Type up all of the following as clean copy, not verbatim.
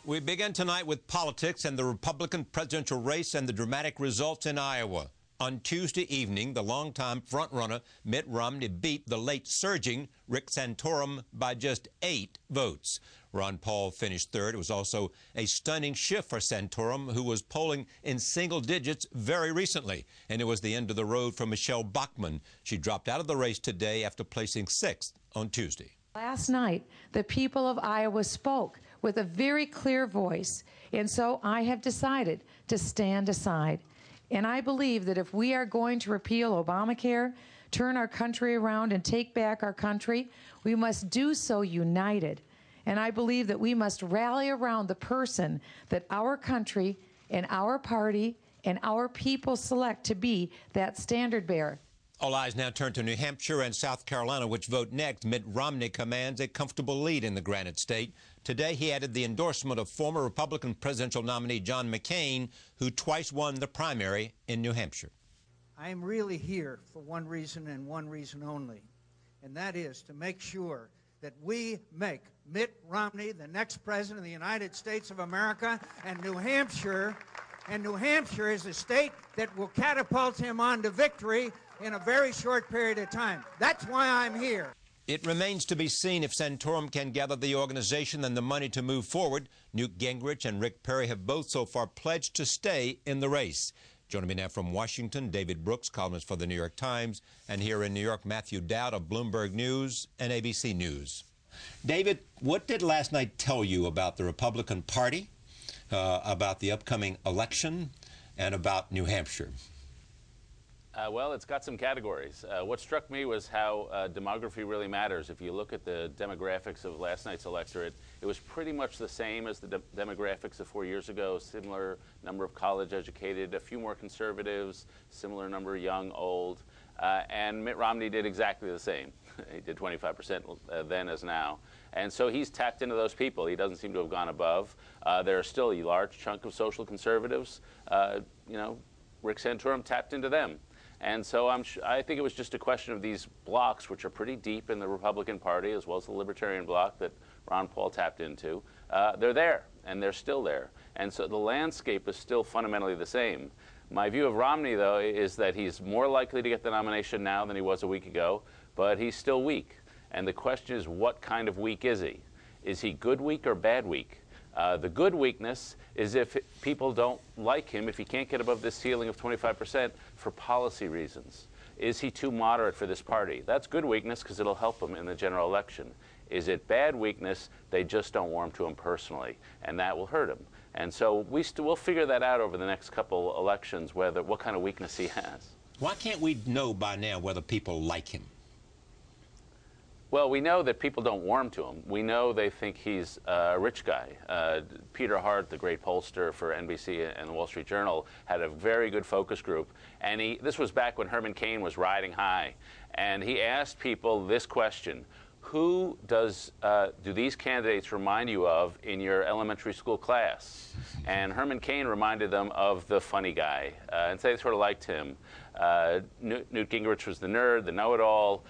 We begin tonight with politics and the Republican presidential race and the dramatic results in Iowa. On Tuesday evening, the longtime frontrunner Mitt Romney beat the late surging Rick Santorum by just 8 votes. Ron Paul finished third. It was also a stunning shift for Santorum, who was polling in single digits very recently. And it was the end of the road for Michelle Bachmann. She dropped out of the race today after placing 6th on Tuesday. Last night, the people of Iowa spoke with a very clear voice, and so I have decided to stand aside. And I believe that if we are going to repeal Obamacare, turn our country around and take back our country, we must do so united. And I believe that we must rally around the person that our country and our party and our people select to be that standard bearer. All eyes now turn to New Hampshire and South Carolina, which vote next. Mitt Romney commands a comfortable lead in the Granite State. Today, he added the endorsement of former Republican presidential nominee John McCain, who twice won the primary in New Hampshire. I am really here for one reason and one reason only, and that is to make sure that we make Mitt Romney the next president of the United States of America, and New Hampshire is a state that will catapult him on to victory in a very short period of time. That's why I'm here. It remains to be seen if Santorum can gather the organization and the money to move forward. Newt Gingrich and Rick Perry have both so far pledged to stay in the race. Joining me now from Washington, David Brooks, columnist for the New York Times, and here in New York, Matthew Dowd of Bloomberg News and ABC News. David, what did last night tell you about the Republican Party, about the upcoming election, and about New Hampshire? Well, it's got some categories. What struck me was how demography really matters. If you look at the demographics of last night's electorate, it was pretty much the same as the demographics of 4 years ago. Similar number of college educated, a few more conservatives, similar number young, old. And Mitt Romney did exactly the same. He did 25% then as now. And so he's tapped into those people. He doesn't seem to have gone above. There are still a large chunk of social conservatives. Rick Santorum tapped into them. And so I think it was just a question of these blocks, which are pretty deep in the Republican Party, as well as the Libertarian bloc that Ron Paul tapped into. They're there, and they're still there. And so the landscape is still fundamentally the same. My view of Romney, though, is that he's more likely to get the nomination now than he was a week ago, but he's still weak. And the question is, what kind of weak is he? Is he good weak or bad weak? The good weakness is if people don't like him, if he can't get above this ceiling of 25% for policy reasons. Is he too moderate for this party? That's good weakness because it'll help him in the general election. Is it bad weakness? They just don't warm to him personally, and that will hurt him. And so we'll figure that out over the next couple elections, what kind of weakness he has. Why can't we know by now whether people like him? Well, we know that people don't warm to him. We know they think he's a rich guy. Peter Hart, the great pollster for NBC and the Wall Street Journal, had a very good focus group. And this was back when Herman Cain was riding high. And he asked people this question: who do these candidates remind you of in your elementary school class? And Herman Cain reminded them of the funny guy. And so they sort of liked him. Newt Gingrich was the nerd, the know-it-all.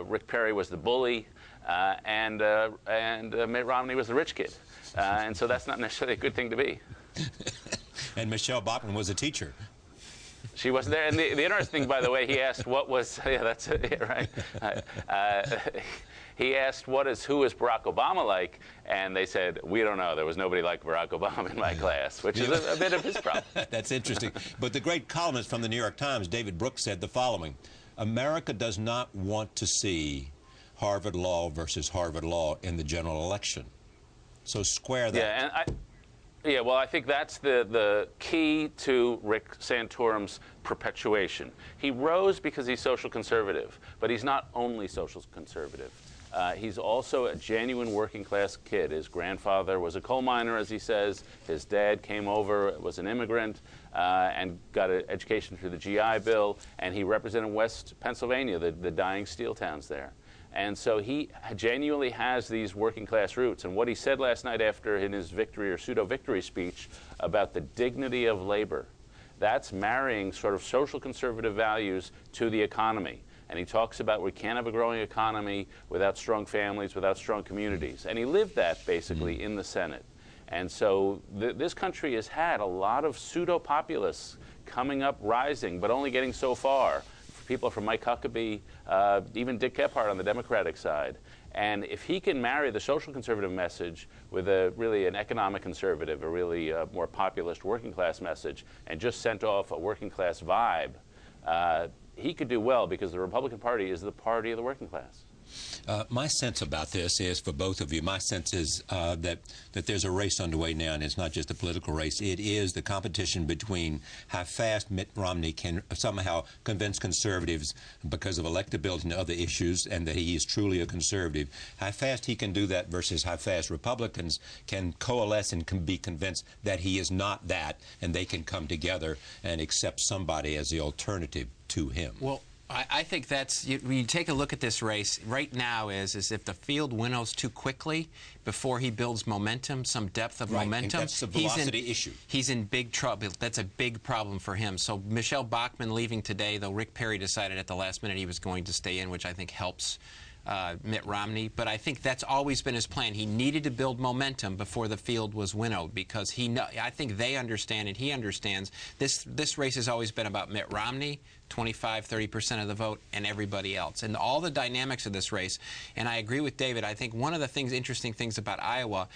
Rick Perry was the bully. And Mitt Romney was the rich kid. And so that's not necessarily a good thing to be. And Michelle Bachmann was a teacher. She wasn't there. And the interesting thing, by the way, he asked what was, yeah, that's it, yeah, right. He asked, who is Barack Obama like? And they said, we don't know. There was nobody like Barack Obama in my class, which is a bit of his problem. That's interesting. But the great columnist from the New York Times, David Brooks, said the following: America does not want to see Harvard Law versus Harvard Law in the general election. So square that. Yeah, and well, I think that's the key to Rick Santorum's perpetuation. He rose because he's social conservative, but he's not only social conservative. He's also a genuine working class kid. His grandfather was a coal miner, as he says. His dad came over, was an immigrant, and got an education through the GI Bill, and he represented West Pennsylvania, the dying steel towns there. And so he genuinely has these working class roots. And what he said last night after in his victory or pseudo-victory speech about the dignity of labor, that's marrying sort of social conservative values to the economy. And he talks about we can't have a growing economy without strong families, without strong communities. And he lived that basically in the Senate. And so this country has had a lot of pseudo-populists coming up, rising, but only getting so far. People from Mike Huckabee, even Dick Gephardt on the Democratic side. And if he can marry the social conservative message with really an economic conservative, a really more populist working class message, and just sent off a working class vibe, he could do well, because the Republican Party is the party of the working class. My sense about this is, for both of you, my sense is that there's a race underway now, and it's not just a political race. It is the competition between how fast Mitt Romney can somehow convince conservatives, because of electability and other issues, and that he is truly a conservative, how fast he can do that versus how fast Republicans can coalesce and can be convinced that he is not that, and they can come together and accept somebody as the alternative to him. Well, I think that's, when you take a look at this race right now, is if the field winnows too quickly before he builds momentum, some depth of momentum. And that's the velocity issue. He's in big trouble. That's a big problem for him. So Michelle Bachmann leaving today, though Rick Perry decided at the last minute he was going to stay in, which I think helps Mitt Romney. But I think that's always been his plan. He needed to build momentum before the field was winnowed, because I think they understand and he understands this race has always been about Mitt Romney, 25–30% of the vote, and everybody else, and all the dynamics of this race. And I agree with David. I think one of the interesting things about Iowa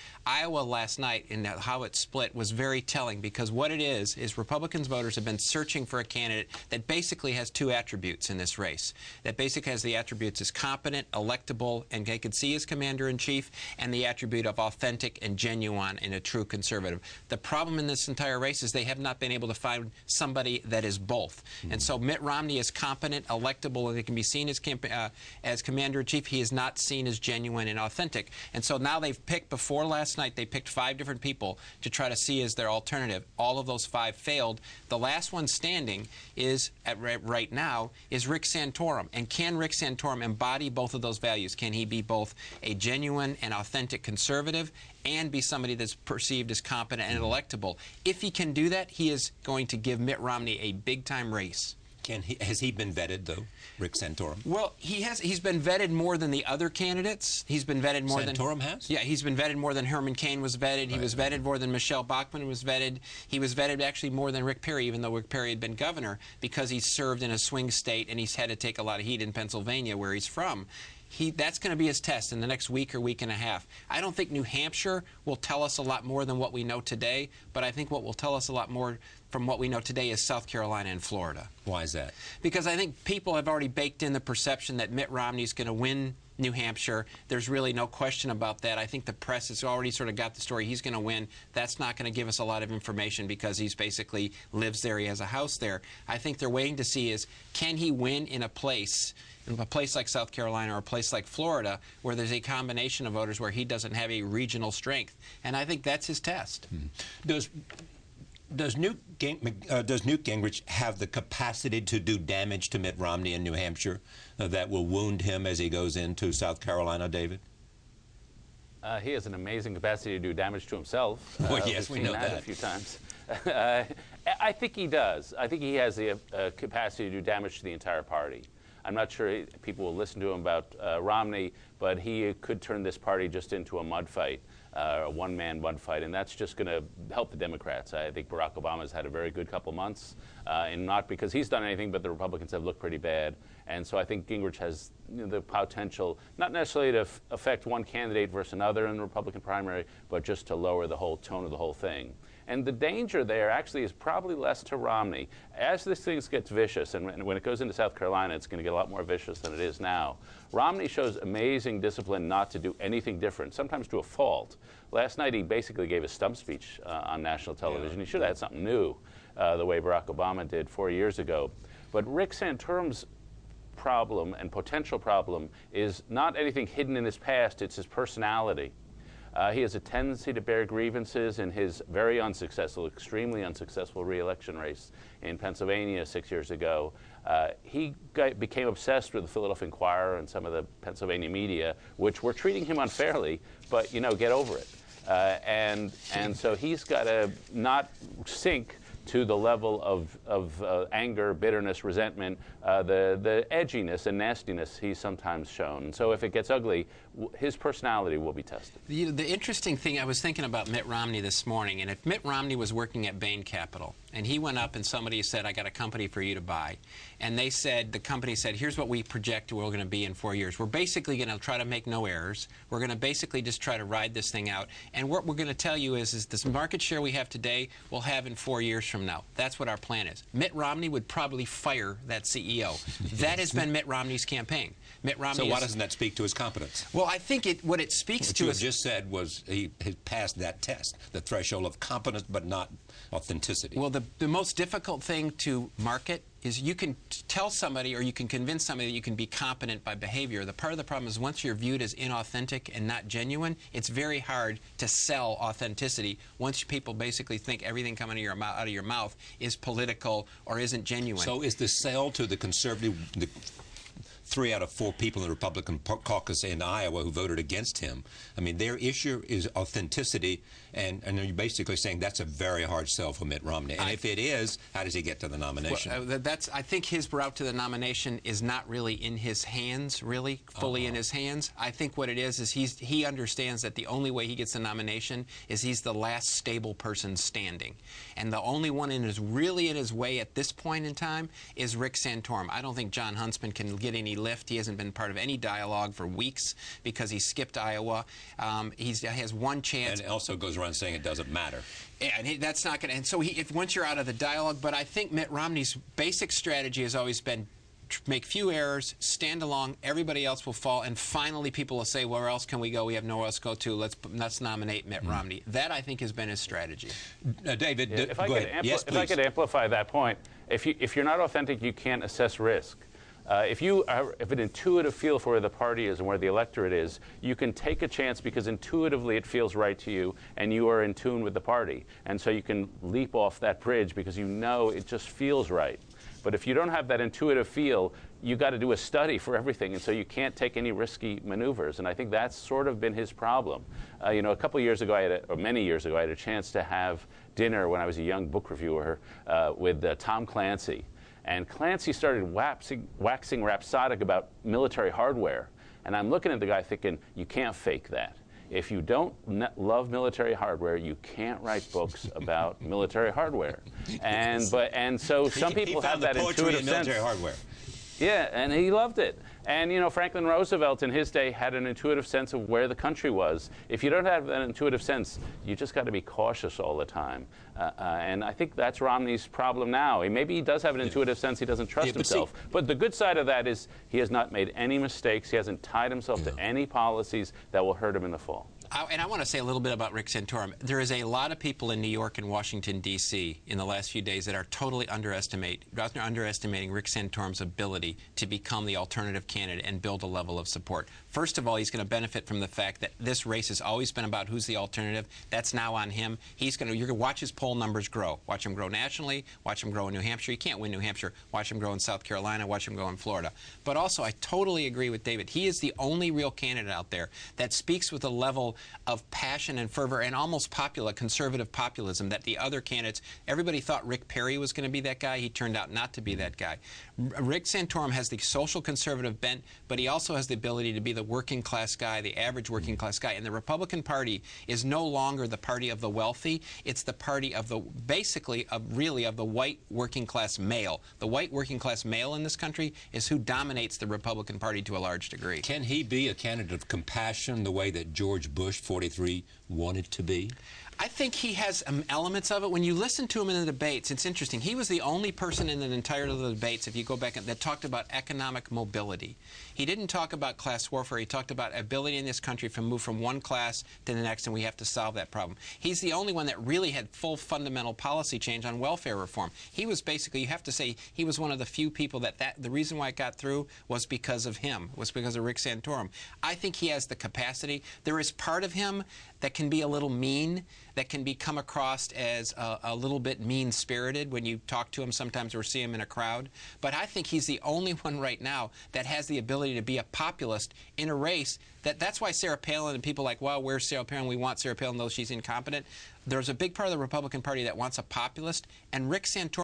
last night, and how it split, was very telling, because what it is Republicans voters have been searching for a candidate that basically has two attributes in this race. That basically has the attributes as competent, electable, and they could see as commander-in-chief, and the attribute of authentic and genuine and a true conservative. The problem in this entire race is they have not been able to find somebody that is both. And so Mitt Romney is competent, electable, and it can be seen as commander-in-chief. He is not seen as genuine and authentic. And so now they've picked, before last night, they picked 5 different people to try to see as their alternative. All of those 5 failed. The last one standing is, right now, is Rick Santorum. And can Rick Santorum embody both of those values? Can he be both a genuine and authentic conservative and be somebody that's perceived as competent and electable? If he can do that, he is going to give Mitt Romney a big-time race. Has he been vetted, though, Rick Santorum? Well, he's been vetted more than the other candidates. He's been vetted more than... Santorum has? Yeah, he's been vetted more than Herman Cain was vetted. He was vetted more than Michelle Bachmann was vetted. He was vetted actually more than Rick Perry, even though Rick Perry had been governor, because he served in a swing state and he's had to take a lot of heat in Pennsylvania, where he's from. That's going to be his test in the next week or week and a half. I don't think New Hampshire will tell us a lot more than what we know today, but I think what will tell us a lot more from what we know today is South Carolina and Florida. Why is that? Because I think people have already baked in the perception that Mitt Romney's going to win New Hampshire. There's really no question about that. I think the press has already sort of got the story he's going to win. That's not going to give us a lot of information, because he's basically lives there. He has a house there. I think they're waiting to see is, can he win in a place like South Carolina or a place like Florida, where there's a combination of voters where he doesn't have a regional strength. And I think that's his test. Does Newt Gingrich have the capacity to do damage to Mitt Romney in New Hampshire that will wound him as he goes into South Carolina, David? He has an amazing capacity to do damage to himself. Well, yes, we know that a few times. I think he does. I think he has the capacity to do damage to the entire party. I'm not sure people will listen to him about Romney, but he could turn this party just into a mud fight, a one-man mud fight, and that's just going to help the Democrats. I think Barack Obama's had a very good couple months, and not because he's done anything, but the Republicans have looked pretty bad. And so I think Gingrich has the potential, not necessarily to affect one candidate versus another in the Republican primary, but just to lower the whole tone of the whole thing. And the danger there actually is probably less to Romney. As this thing gets vicious, and when it goes into South Carolina, it's going to get a lot more vicious than it is now. Romney shows amazing discipline not to do anything different, sometimes to a fault. Last night, he basically gave a stump speech on national television. He should have had something new, the way Barack Obama did 4 years ago. But Rick Santorum's problem and potential problem is not anything hidden in his past, it's his personality. He has a tendency to bear grievances in his very unsuccessful, extremely unsuccessful re-election race in Pennsylvania 6 years ago. He became obsessed with the Philadelphia Inquirer and some of the Pennsylvania media, which were treating him unfairly, but, you know, get over it. And so he's got to not sink to the level of anger, bitterness, resentment, the edginess and nastiness he's sometimes shown. So if it gets ugly, his personality will be tested. The interesting thing, I was thinking about Mitt Romney this morning, and if Mitt Romney was working at Bain Capital, and he went up and somebody said, I got a company for you to buy, and they said, the company said, here's what we project we're going to be in 4 years. We're basically going to try to make no errors. We're going to basically just try to ride this thing out. And what we're going to tell you is this market share we have today, we'll have in 4 years from now. That's what our plan is. Mitt Romney would probably fire that CEO. That has been Mitt Romney's campaign. Mitt Romney. So why doesn't that speak to his competence? Well, I think what it speaks to is... What you just said was he passed that test, the threshold of competence but not authenticity. Well, the most difficult thing to market is you can tell somebody or you can convince somebody that you can be competent by behavior. The part of the problem is once you're viewed as inauthentic and not genuine, it's very hard to sell authenticity once people basically think everything coming out of your mouth is political or isn't genuine. So is the sell to the conservative... 3 out of 4 people in the Republican caucus in Iowa who voted against him. I mean, their issue is authenticity, and you're basically saying that's a very hard sell for Mitt Romney. And if it is, how does he get to the nomination? Well, I think his route to the nomination is not really in his hands, really, fully in his hands. I think what it is he understands that the only way he gets the nomination is he's the last stable person standing. And the only one really in his way at this point in time is Rick Santorum. I don't think John Huntsman can get any lift. He hasn't been part of any dialogue for weeks because he skipped Iowa. He has one chance. And also goes around saying it doesn't matter. Yeah, and that's not going to. And so once you're out of the dialogue, but I think Mitt Romney's basic strategy has always been make few errors, stand along, everybody else will fall, and finally people will say, where else can we go? We have nowhere else to go to. Let's nominate Mitt Romney. That, I think, has been his strategy. If David, go I ahead. If I could amplify that point, if you're not authentic, you can't assess risk. If an intuitive feel for where the party is and where the electorate is, you can take a chance because intuitively it feels right to you and you are in tune with the party. And so you can leap off that bridge because you know it just feels right. But if you don't have that intuitive feel, you got to do a study for everything, and so you can't take any risky maneuvers. And I think that's sort of been his problem. You know, a couple years ago, or many years ago, I had a chance to have dinner when I was a young book reviewer with Tom Clancy. And Clancy started waxing rhapsodic about military hardware. And I'm looking at the guy thinking, you can't fake that. If you don't love military hardware, you can't write books about military hardware. And so some people have that intuitive sense. Military hardware. Yeah, and he loved it. And, you know, Franklin Roosevelt in his day had an intuitive sense of where the country was. If you don't have that intuitive sense, you just got to be cautious all the time. And I think that's Romney's problem now. Maybe he does have an intuitive sense. He doesn't trust himself. But the good side of that is he has not made any mistakes. He hasn't tied himself to any policies that will hurt him in the fall. And I want to say a little bit about Rick Santorum. There is a lot of people in New York and Washington, D.C. in the last few days that are totally underestimating Rick Santorum's ability to become the alternative candidate and build a level of support. First of all, he's going to benefit from the fact that this race has always been about who's the alternative. That's now on him. You're going to watch his poll numbers grow. Watch him grow nationally. Watch him grow in New Hampshire. He can't win New Hampshire. Watch him grow in South Carolina. Watch him grow in Florida. But also, I totally agree with David. He is the only real candidate out there that speaks with a level of passion and fervor and almost conservative populism that the other candidates, everybody thought Rick Perry was going to be that guy. He turned out not to be that guy. Rick Santorum has the social conservative bent, but he also has the ability to be the working class guy, the average working class guy. And the Republican Party is no longer the party of the wealthy. It's the party of the, basically, really of the white working class male. The white working class male in this country is who dominates the Republican Party to a large degree. Can he be a candidate of compassion the way that George Bush, 43, wanted to be? I think he has elements of it. When you listen to him in the debates, it's interesting. He was the only person in the entirety of the debates, if you go back, that talked about economic mobility. He didn't talk about class warfare. He talked about ability in this country to move from one class to the next, and we have to solve that problem. He's the only one that really had full fundamental policy change on welfare reform. He was basically, you have to say, he was one of the few people that the reason why it got through was because of him, was because of Rick Santorum. I think he has the capacity. There is part of him that can be a little mean, that can come across as a little bit mean-spirited when you talk to him sometimes or see him in a crowd. But I think he's the only one right now that has the ability to be a populist in a race. That's why Sarah Palin and people like, well, where's Sarah Palin? We want Sarah Palin, though she's incompetent. There's a big part of the Republican Party that wants a populist, and Rick Santorum